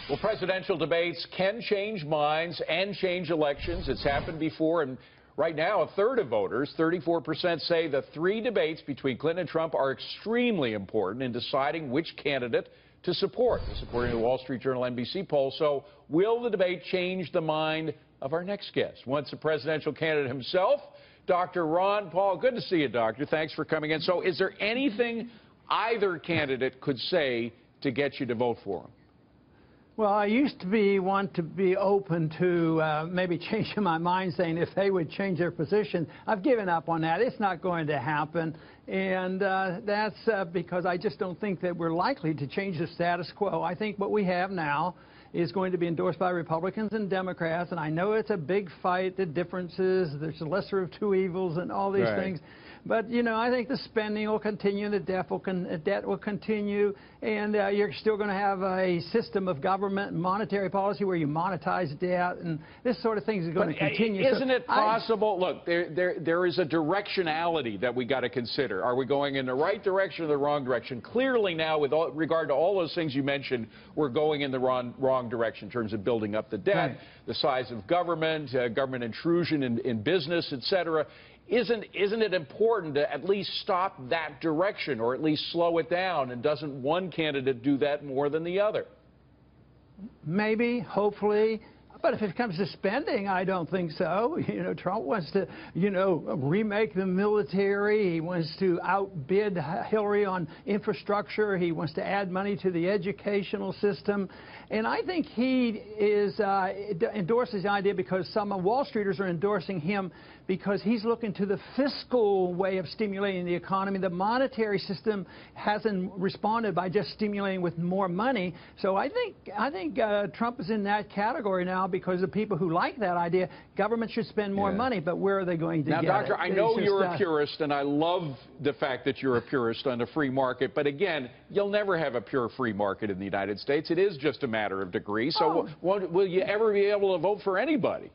Well, presidential debates can change minds and change elections. It's happened before, and right now, a third of voters, 34%, say the three debates between Clinton and Trump are extremely important in deciding which candidate to support. This according to the Wall Street Journal NBC poll. So, will the debate change the mind of our next guest? Once a presidential candidate himself, Dr. Ron Paul. Good to see you, Doctor. Thanks for coming in. So, is there anything either candidate could say to get you to vote for him? Well, I used to want to be open to maybe changing my mind, saying if they would change their position. I've given up on that. It's not going to happen. And that's because I just don't think that we're likely to change the status quo. I think what we have now is going to be endorsed by Republicans and Democrats. And I know it's a big fight, the differences, there's a lesser of two evils and all these things. But, you know, I think the spending will continue, the debt will continue, and you're still going to have a system of government and monetary policy where you monetize debt, and this sort of thing is going to continue. Isn't it possible? Look, there is a directionality that we got to consider. Are we going in the right direction or the wrong direction? Clearly now, with regard to all those things you mentioned, we're going in the wrong direction in terms of building up the debt, the size of government, government intrusion in business, et cetera. Isn't it important to at least stop that direction or at least slow it down? And doesn't one candidate do that more than the other? Maybe, hopefully. But if it comes to spending, I don't think so. You know, Trump wants to, remake the military. He wants to outbid Hillary on infrastructure. He wants to add money to the educational system. And I think he endorses the idea because some Wall Streeters are endorsing him because he's looking to the fiscal way of stimulating the economy. The monetary system hasn't responded by just stimulating with more money. So I think Trump is in that category now because the people who like that idea, government should spend more money, but where are they going to get it? Now, Doctor, I know you're a purist, and I love the fact that you're a purist on the free market, but again, you'll never have a pure free market in the United States. It is just a matter of degree. So will you ever be able to vote for anybody?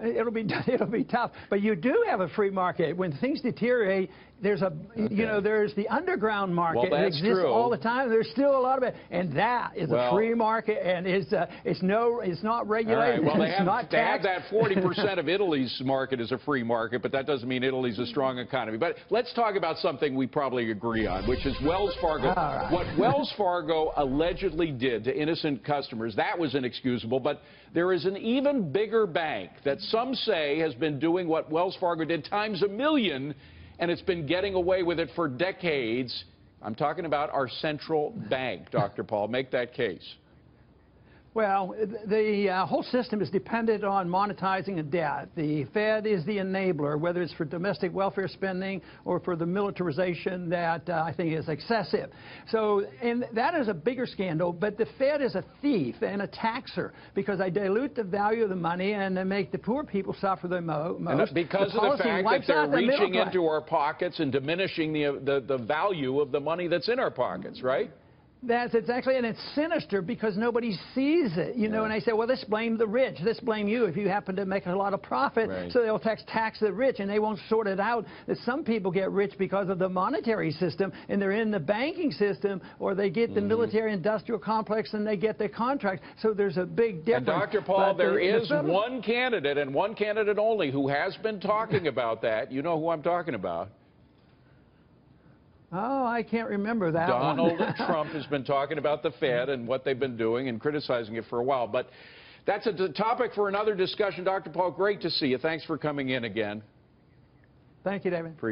It'll be tough, but you do have a free market. When things deteriorate, there's there's the underground market. Well, that's it exists true. all the time. There's still a lot of it, and that is a free market, and it's not regulated. All right. Well, it's not they have that 40% of Italy's market is a free market, but that doesn't mean Italy's a strong economy. But let's talk about something we probably agree on, which is Wells Fargo. What Wells Fargo allegedly did to innocent customers, that was inexcusable. But there is an even bigger bank that some say has been doing what Wells Fargo did times a million, and it's been getting away with it for decades. I'm talking about our central bank, Dr. Paul. Make that case. Well, the whole system is dependent on monetizing a debt. The Fed is the enabler, whether it's for domestic welfare spending or for the militarization that I think is excessive. So, and that is a bigger scandal, but the Fed is a thief and a taxer because they dilute the value of the money and they make the poor people suffer the most. And because of the fact that they're reaching into our pockets and diminishing the value of the money that's in our pockets, right? That's exactly, and it's sinister because nobody sees it, and they say, well, let's blame the rich, let's blame you if you happen to make a lot of profit, so they'll tax the rich, and they won't sort it out that some people get rich because of the monetary system, and they're in the banking system, or they get the military-industrial complex, and they get their contracts, so there's a big difference. And Dr. Paul, there is one candidate, and one candidate only, who has been talking about that. You know who I'm talking about. Oh, I can't remember that Donald Trump has been talking about the Fed and what they've been doing and criticizing it for a while. But that's a topic for another discussion. Dr. Paul, great to see you. Thanks for coming in again. Thank you, David. Appreciate it.